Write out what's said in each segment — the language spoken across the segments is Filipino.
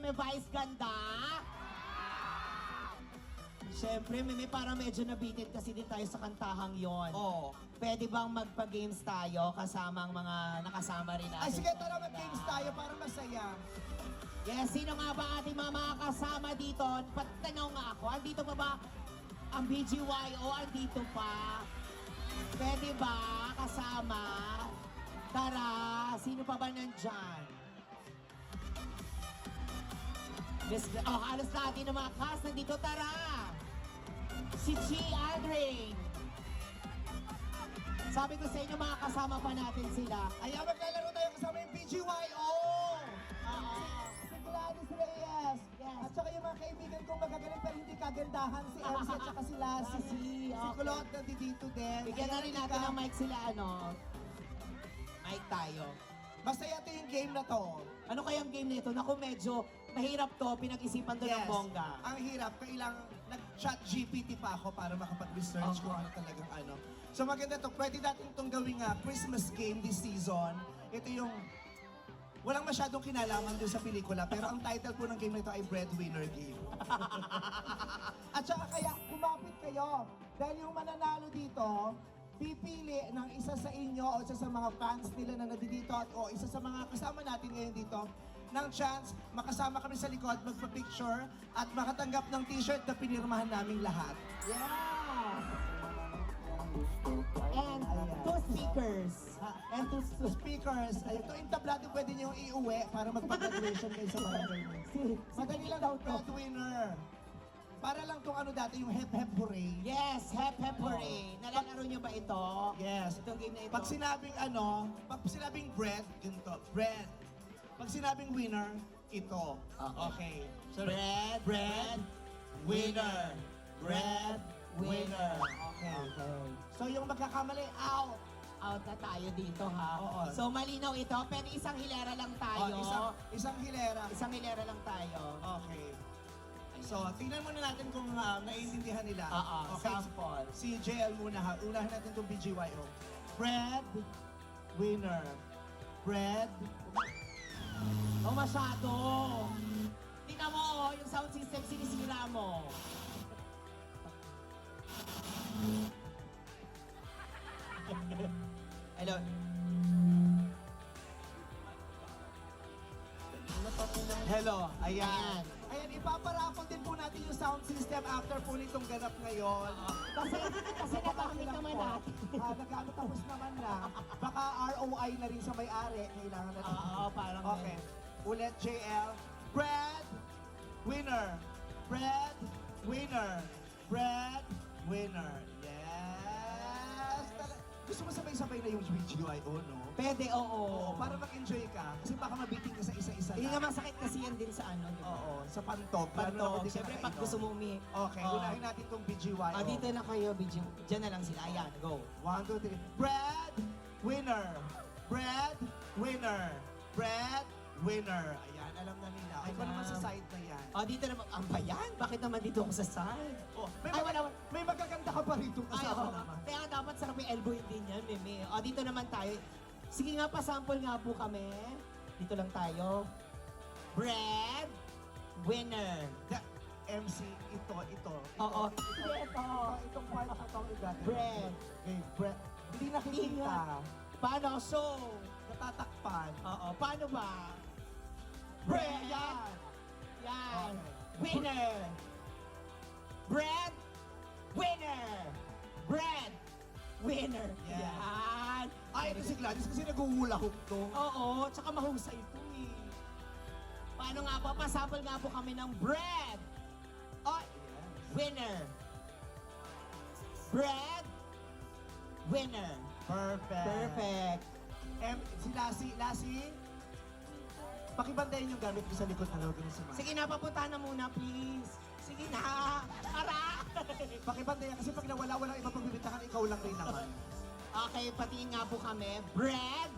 Siyempre, Vice Ganda. Siyempre, Mimi, para medyo nabitin kasi din tayo sa kantahang yon. Oo. Pwede bang magpa-games tayo kasama ang mga nakasama rin natin? Ay, sige, sa tara ganda? mag-games tayo para masaya. Yes, sino nga ba ating mga kasama dito? Patanaw nga ako, andito pa ba ang BGYO? Andito pa. Pwede ba kasama? Tara, sino pa ba nandyan? Halos lahat ng mga cast nandito, tara! Si G. Aldrin. Sabi ko sa inyo, mga kasama pa natin sila. Ayan, maglalaro tayo kasama yung BGYO! Si Gladys Reyes! Yes. At saka yung mga kaibigan kong magagaling pero hindi kagandahan, si MC at saka si Lassie. Lassie, Si okay. Kulot nandito din. Bigyan na Ayan, rin Ika. natin ng mic sila, ano? Mic tayo. Masaya to yung game na to. Ano kayang game nito? Naku, medyo mahirap to. Pinag-isipan to ng bongga. Ang hirap, kailang nag-chat GPT pa ako para makapag-research kung ano talagang ano. So maganda to. Pwede natin itong gawing Christmas game this season. Ito yung walang masyadong kinalaman doon sa pelikula, pero ang title po ng game na ito ay Breadwinner Game. At saka kaya kumapit kayo dahil yung mananalo dito, pipili ng isa sa inyo o isa sa mga fans nila na nandito o isa sa mga kasama natin ngayon dito ng chance makasama kami sa likod, magpa-picture at makatanggap ng t-shirt na pinirmahan naming lahat. Yeah! And Ayan. two speakers. And two Speakers, ayun, ito yung tablado pwede nyo iuwi para magpa-graduation kayo sa barangay nyo. Madali lang daw breadwinner. Para lang tong ano dati, yung hep hep hooray. Yes, hep hep hooray. Nalalaro nyo ba ito? Yes. Itong game na ito. Pag sinabing ano, pag sinabing bread, ganito, bread. Pag sinabing winner, ito. Okay. So, Bread, winner. Bread, winner. Okay. So yung magkakamali, out. Out na tayo dito, ha? Oo. So, malinaw ito. Pero isang hilera lang tayo. Isang hilera. Isang hilera lang tayo. Okay. So, tingnan muna natin kung naiintindihan nila. Sample. Si JL muna ha. Unahin natin itong BGYO. Bread, winner. Bread, Oh, masyado. Tingnan mo, yung sound system sinisira mo. Hello. hello. Ayan. Ayan. Ayan, ipaparapol din po natin yung sound system after po nitong ganap ngayon. Kasi nagamit naman natin. Nagamit tapos naman na. Baka ROI na rin sa may-ari. Kailangan na Oo, parang Okay. Ulit, JL. Bread, winner. Bread, winner. Bread, winner. Yes! Gusto mo sabay-sabay na yung BGYO, no? Pwede, oo. Oo, para mag-enjoy ka. Kasi baka mabiting ka sa isa-isa Hindi lang. nga masakit kasi yan din sa ano, di ba? Oo, sa pantog. Lalo na kung Pantog. di ka Siyempre, pag nakainom. gusto mo Okay, Oo. unahin natin itong BGYO. Dito na kayo, BG. Diyan na lang sila. Ayan, go. 1, 2, 3. Bread, winner. Bread, winner. Bread, winner. Ayan, alam na nila. Ikaw Alam. naman sa side na yan. Dito naman. Ang bayan? Bakit naman dito ako sa side? Oh, Ay, wala. may magaganda ka pa rito Ay, kasama oo. naman. Kaya dapat sarap yung elbow din yan, Mimi. Dito naman tayo. Sige nga, pasample nga po kami. Dito lang tayo. Bread, winner. MC, ito. Oo. Ito. Itong part na itong igagawin. Bread. Okay, bread. Hindi nakikita. Paano? So, Natatakpan. oo. Paano ba? Bread. Bread. Yan. Yan. Okay. Winner. Bread, winner. Bread, winner. Yan. Yan. Ay, ito si Gladys kasi naguhula-hook to. Oo, tsaka mahusay ito eh. Paano nga po? Pasabol nga po kami ng bread. Oh, winner. Bread, winner. Perfect. Perfect. Si Lassie, pakibandayin yung gamit ko sa likod na logo ni si Mike. Sige na, papunta na muna, please. Sige na. Para. Pakibandayan kasi pag nawala, walang iba pagbibitakan, ikaw lang rin naman. Okay, patingin nga po kami. Bread,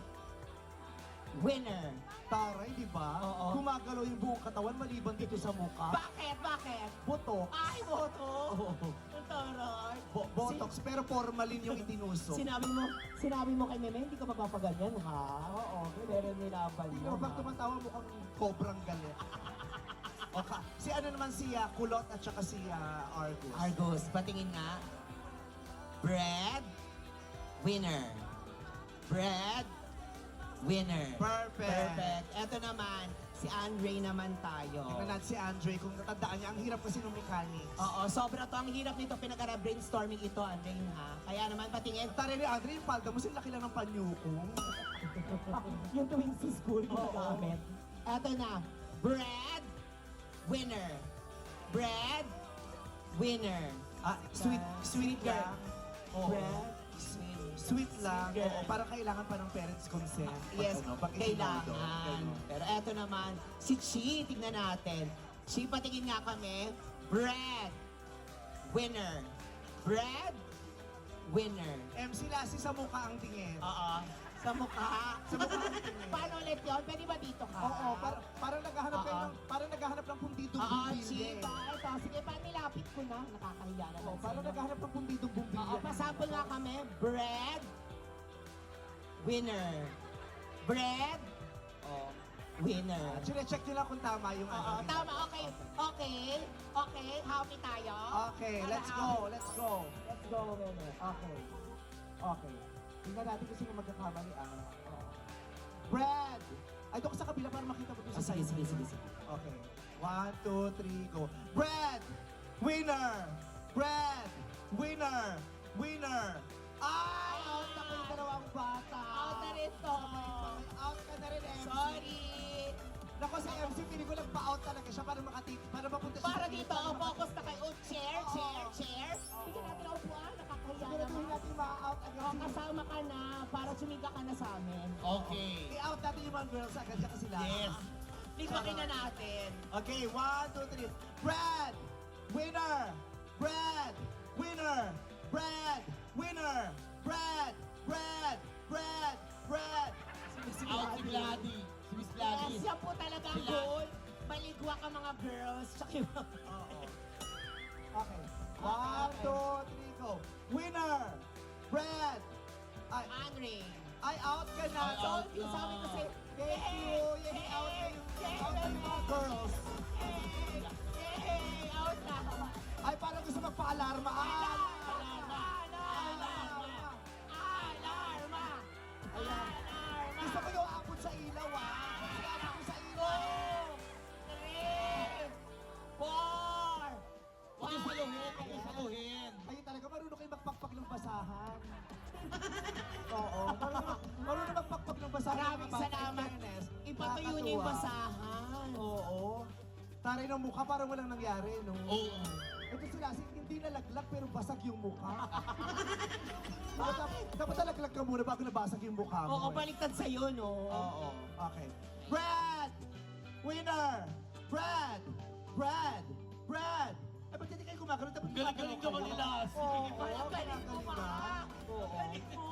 winner. Taray, di ba? Oo. Gumagalaw yung buong katawan maliban dito sa mukha. Bakit? Bakit? Botox. Ay, boto. Oo. Ang taray. Botox, pero formalin yung itinusok. Sinabi mo kay Meme, hindi ka mapapaganyan, ha? Oo, pero nilaban Hindi mo. mo pag ha? tumatawa mukhang cobrang galit. Si ano naman si Kulot at saka si Argus. Argus, patingin nga. Bread, winner. Bread, winner. Perfect. Eto naman, si Andre naman tayo. Tingnan natin si Andre kung natandaan niya. Ang hirap kasi ng mechanics. Oo, sobra to. Ang hirap nito. Pinag-brainstorming ito, Andre, ha? Kaya naman, patingin. Tari ni Andre, yung palda mo, laki lang ng panyukong. Yung tuwing sa school, ginagamit. Eto na. Bread, winner. Bread, winner. Sweet lang. Oo. Bread, Sweet lang. Sweet. Oo, parang kailangan pa ng parents' consent. Yes, pag kailangan. Ganun. Pero eto naman, si Chi, tignan natin. Chi, patingin nga kami. Bread, winner. Bread, winner. MC Lassie sa mukha ang tingin. Oo. Sa mukha. Sa mukha ang tingin. Paano ulit yun? Pwede ba dito ka? Oo, parang naghahanap kayo Oo. parang naghahanap ng pundidong Oo, bumbilya. Chi. Ito, sige, paano nilapit ko na? Nakakahiya naman. Oo, parang sa'yo. naghahanap ng pundidong bumbilya. Oo, pasample nga kami. Bread, winner. Bread, winner. Chine-check nyo lang kung tama yung Oo, ano. tama. Okay. Happy tayo. Okay, Para let's go. Let's go, winner. Okay. Tingnan natin kung sino magkakamali. Brad! Ay, doon ka sa kabila para makita mo doon sa Sige, side. sige. Okay. 1, 2, 3, go. Brad! Winner! Brad! Winner! Winner! Ay! Out na ko yung dalawang bata. Out na rin to. Out ka na rin, MC. Sorry. Nako, si MC, piling ko nagpa-out talaga siya para para mapunta siya. Para sa dito, pinaka- focus na kayo. Chair. Bigyan natin ang upuan. Nakakahiya Siguraduhin naman. natin ma-out agad. O, kasama ka na para sumiga ka na sa amin. Okay. I-out natin yung mga girls agad siya kasi sila. Yes. Ligwakin na natin. Okay, 1, 2, 3. Brad! Winner! Brad! Winner! Brad! Winner! Brad! Brad! Brad! Brad! Out si Gladys. Si Miss Yes, Gladys. yan po talaga ang Sila. goal. Maligwa ka mga girls. Tsaka yung mga... Oo. Okay. 1, 2, 3, go. Winner! Brad! Ay, Henry. ay out ka na. Ay, out Yung na. sabi ko sa'yo, Thank you. Yes, out na yung mga girls. Out na. Ay, parang gusto magpa-alarma. Alarma! Ayan. Gusto ko yung abot sa ilaw, Gusto ko abot sa ilaw. 3, 4, Huwag yung saluhin. Huwag yung saluhin. Ayun talaga, marunong kayo magpakpak ng basahan. Oo, marunong magpakpak ng basahan. Maraming Mga bata, salamat. in fairness, Ipatuyo niyo yung nakakatuwa. basahan. Oo. Taray ng mukha, parang walang nangyari, no? Oo. Ito sila, hindi nalaglag pero basag yung mukha. Dapat nalaglag ka muna bago nabasag yung mukha mo. Oo, eh. baliktad sa'yo, no? Oo. Okay. Brad! Winner! Brad! Brad! Brad! Ay, ba't hindi kayo gumagano? Dapat Galing-galing ka manila. Oo, Ang galing mo, galing ma. na. Oo. Galing mo.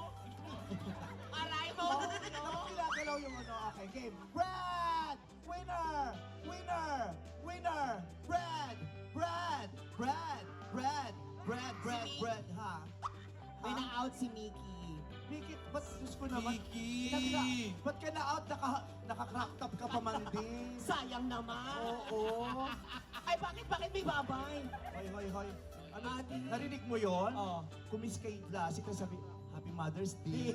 Aray mo. Dapat ginagalaw yung ano. Okay, game. Brad! Winner! Winner! Winner! Brad! Brad! Brad! Brad! Brad! Brad! Brad! Ha? May na-out si Mickey. Vicky, ba't Diyos ko naman? Vicky! Ba't ka na-out? Naka-crack top ka pa man din. Sayang naman. Oo. Ay, bakit may babay? Hoy. Ano, Ate. narinig mo yon? Oo. Kumis kay Lassie ka sabi, Happy Mother's Day.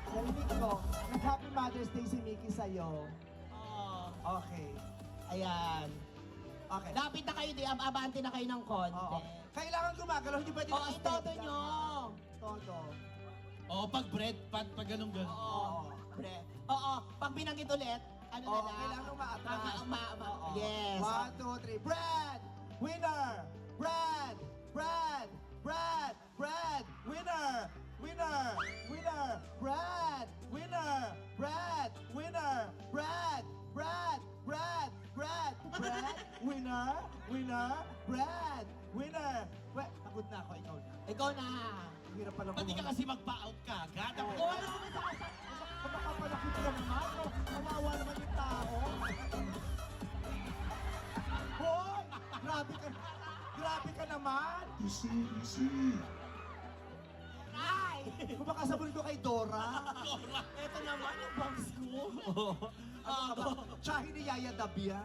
Narinig ko, nag-Happy Mother's Day si Mickey sa'yo. Oo. Okay. Ayan. Okay. Lapit na kayo, abante na kayo ng konti. Oo. Kailangan gumagalaw, hindi pwede Oo, naka-steady itodo lang. nyo. Todo. Oo, pag bread, pag ganun-ganun. Oo. Pre. Oo, pag binanggit ulit, ano na Oo, lang? kailangan umaatras. Oo. Yes. 1, 2, 3. Brad! Winner! Brad! Brad! Brad! Brad! Winner! Winner! Winner! Brad! Winner! Brad! Winner! Brad! Brad! Brad! Brad! Brad! Winner! Winner! Brad! Winner! Pagod na ako, ikaw na. Ikaw na. Hirap pala Ba't di ka kasi mag-pa-out ka agad? Dapat Oo, ano mo sa Kapapalakit ka naman, no? Kawawa naman yung tao. Hoy! Grabe ka naman! Ay! Kung baka sabon ko kay Dora. Ito naman yung bangs ko. Ano ka ba? Tsahin ni Yaya Dabia.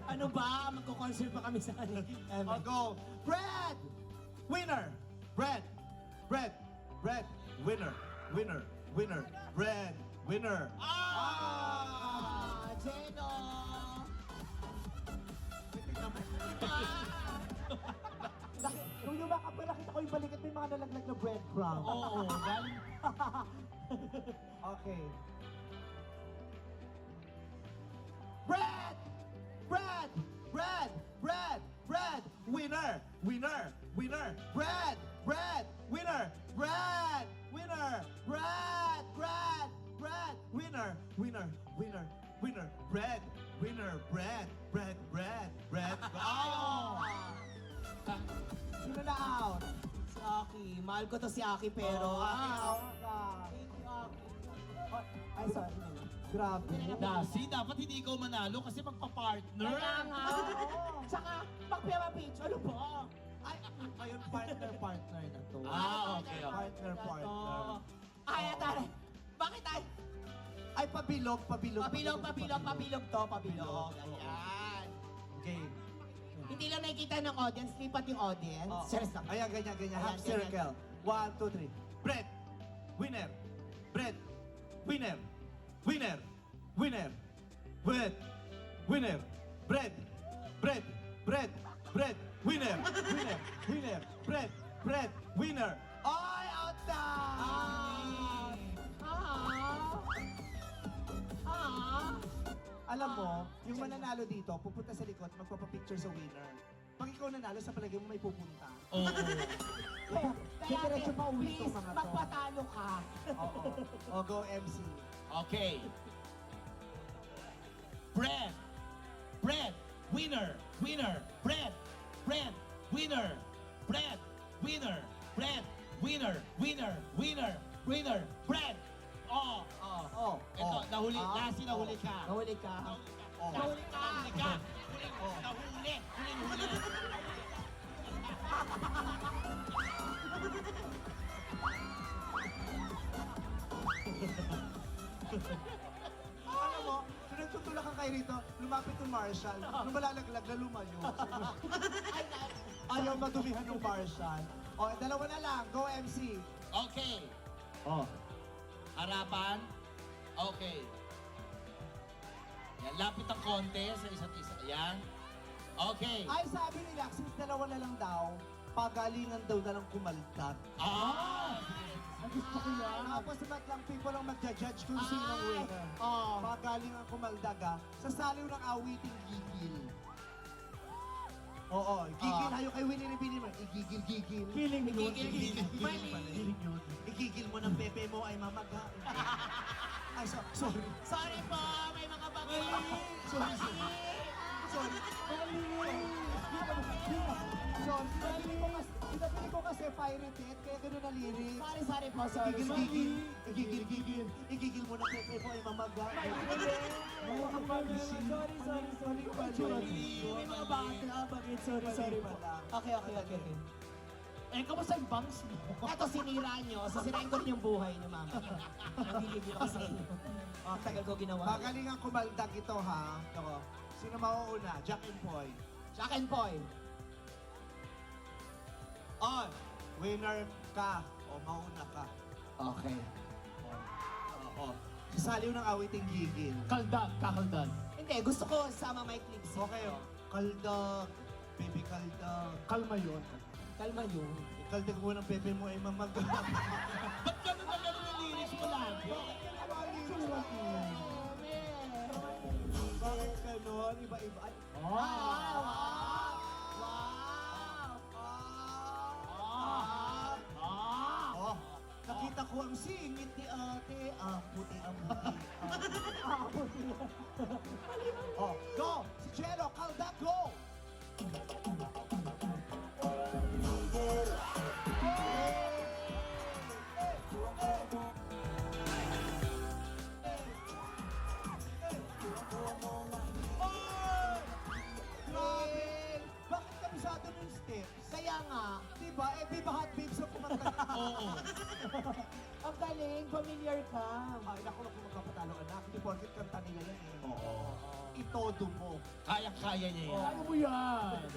Ano ba? Magko-concert pa kami sa ano. O, go. Bread! Winner! Bread! Bread! Bread! Winner! Winner! Winner! Bread! Winner! Ah! Jeno! Nung yumakap pa, nakita ko yung balikat, may mga nalaglag na breadcrumb. Oo, galing. Okay. Bread! Bread! Bread! Bread! Bread! Winner! Winner! Winner! Bread! Bread! Winner! Bread! Winner! Bread! Bread! Bread! Winner! Winner! Winner! Winner! Bread! Winner! Bread! Bread! Bread! Bread! Oh! Sino na out? Si Aki. Mahal ko to si Aki pero... Out ka. Thank you, Aki. Ay, sorry. Grabe. Dasi, dapat hindi ikaw manalo kasi magpa-partner. Kaya nga. Tsaka, magpira-pitch. Ano ba? Ay, ayun, partner na to. Ah, okay, okay. Partner. Ay, atare. Bakit ay? Ay, pabilog. Pabilog to. Pabilog. Ayan. Game. Hindi lang nakikita ng audience, lipat yung audience. Oh. Serious lang. Ayan, ganyan. Half Ayan, circle. 1, 2, 3. Bread. Winner. Bread. Winner. Winner. Winner. Bread. Winner. Bread. Bread. Bread. Bread. Winner. Winner. Winner. Bread. Bread. Winner. Ay, out na! Alam mo, yung mananalo dito, pupunta sa likod, magpapapicture sa winner. Pag ikaw nanalo, sa palagay mo may pupunta. Oo. Kaya, Diretso pa uwi please, itong mga to. magpatalo ka. Oo. O, go MC. Okay. Bread. Bread. Winner. Winner. Bread. Bread. Winner. Bread. Winner. Bread. Winner. Winner. Winner. Winner. Bread. Oh. Oh. Ito, nahuli. Lasi, nahuli ka. Nahuli ka. Nahuli ka. Nahuli ka. Nahuli. Huli. Alam mo, nung nagtutulakan kayo rito, lumapit yung Marshall. Nung malalaglag na lumayo. Ayaw madumihan ng Marshall. O, dalawa na lang. Go MC. Okay. Oh. Harapan. Okay. Yan, lapit ang konti sa isa't isa. Yan. Okay. Ay, sabi nila, since dalawa na lang daw, pagalingan daw na lang kumaltat. Ah! Gusto ko yan. Tapos ba't lang people ang magja-judge kung sino ang winner. Oh. Pagalingan kumaldaga, sa saliw ng awiting gigil. Oo, gigil. Hayo kay Willie Rebini mo. Igigil-gigil. Feeling yun. Igigil. Mali. Igigil mo ng pepe mo ay mamaga. Ay, sorry. Sorry po, may mga bagay. Sorry. Sorry. Pinabili ko kasi pirated, kaya gano'n na lyrics. Sorry po, sorry. Igigil. Igigil mo ng pepe mo ay mamaga. Sorry. May mga bata. Bakit? Sorry po. Okay. Eh, kamusta yung bangs mo? Eto, sinira nyo. Sisirain ko rin yung buhay niyo, mama. Nagigil ako sa inyo. Tagal ko ginawa. Magalingan kumaldag ito, ha? Ako. Sino mauuna? Jack and Poy. Jack and Poy. On! Winner ka o mauna ka. Okay. Oo. Sasaliw ng awiting gigil. Kakaldan. Hindi, gusto ko sama my clips. Okay, kaldag. Baby kaldag. Kalma yun. Kalma nyo. Kaldag mo ng pepe mo ay mamaga. Ba't ganun na ganun ang lyrics mo lagi? Bakit ganon? Iba-iba. Ay, Oh, nakita ko ang singit ni ate. Puti ang puti. Oh, go! Si Jello, kaldag, go! Grabe! Bakit kabisado mo yung steps? Kaya nga, Diba? Eh, Viva Hot Babes ang kumanta Oo. Ang galing, familiar ka. Ay, naku, magpapatalo anak. Hindi porkit kanta nila yan eh. Oo. Itodo mo. Kaya-kaya niya yan. Ano mo yan?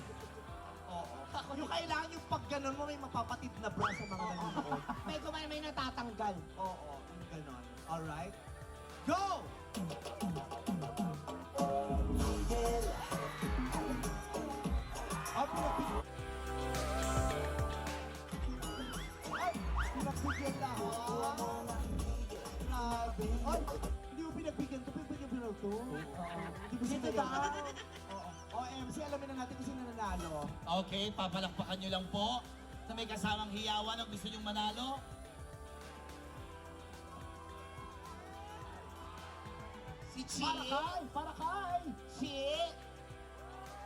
Oo. Yung kailangan yung pag ganun mo, may mapapatid na bra sa mga nanonood. May natatanggal. Oo, yung ganon. Alright? Go! Ay, pinagbigyan lang. Grabe. Ay, hindi mo pinagbigyan to. Pinagbigyan mo to. Hindi ko Sino sinaya. daw? Oo. O, MC, alamin na natin kung sino nanalo. Okay, papalakpakan nyo lang po. Sa may kasamang hiyawan ang gusto nyong manalo. Si Chi. Parakay! Chi.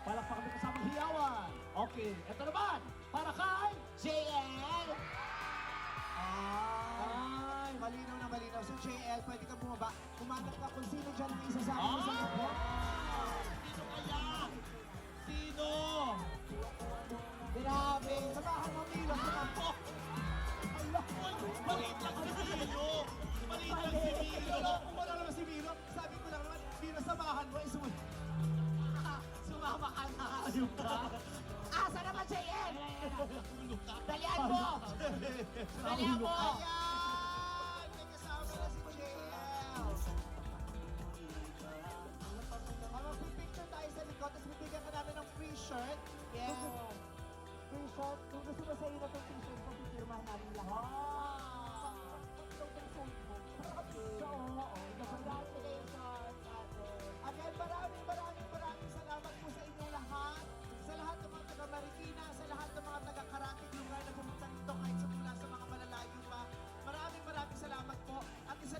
Palakpakan mo kasamang hiyawan. Okay, eto naman. Parakay! JL. Ay, malinaw na malinaw. So, JL, pwede ka bumaba. Kumanap ka kung sino dyan ang isasama mo sa grupo. Sino kaya? Sino? Grabe. Samahan mo, Milo. Ako. Maliit lang si Milo. Maliit lang si Milo. Kung wala naman si Milo, sabi ko lang naman, Milo, samahan mo. Sumama ka na. Ayun ka. Asa naman, JN? Dalian mo! Dalian mo! Ayan! May kasama na si JL. Magpipicture tayo sa likod, tapos bibigyan ka namin ng free shirt. Yes. Free shirt. Kung gusto mo sa iyo na itong t-shirt, pagpipirmahan namin lahat. Again, maraming salamat po sa inyong lahat. Sa lahat ng mga taga Marikina, sa lahat ng mga taga Karatig lugar na pumunta dito kahit sa mula sa mga malalayo pa. Maraming salamat po. At isa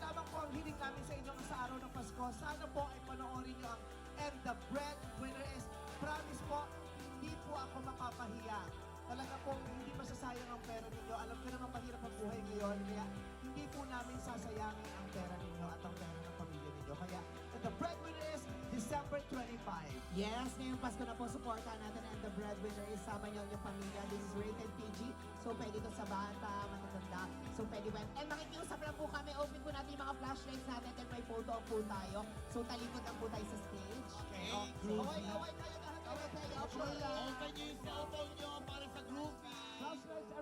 lamang po ang hiling namin sa inyo sa araw ng Pasko. Sana po ay panoorin nyo ang And the Breadwinner is, promise po, hindi po ako mapapahiya. Talaga po, hindi masasayang ang pera ninyo. Alam ko naman mahirap ang buhay ngayon, kaya hindi po namin sasayangin ang pera ninyo at ang pera ng pamilya ninyo. Kaya, And the Breadwinner is December 25. Yes, ngayong Pasko na po, supportahan natin and the breadwinner is sama niyo ang inyong pamilya. This is rated PG, so pwede to sa bata, matatanda, so pwede ba? And makikiusap lang po kami, open po natin yung mga flashlights natin and may photo op po tayo. So talikod lang po tayo sa stage. Okay, Away tayo lahat. Away tayo. Open nyo yung cellphone nyo para sa groupie. Flashlights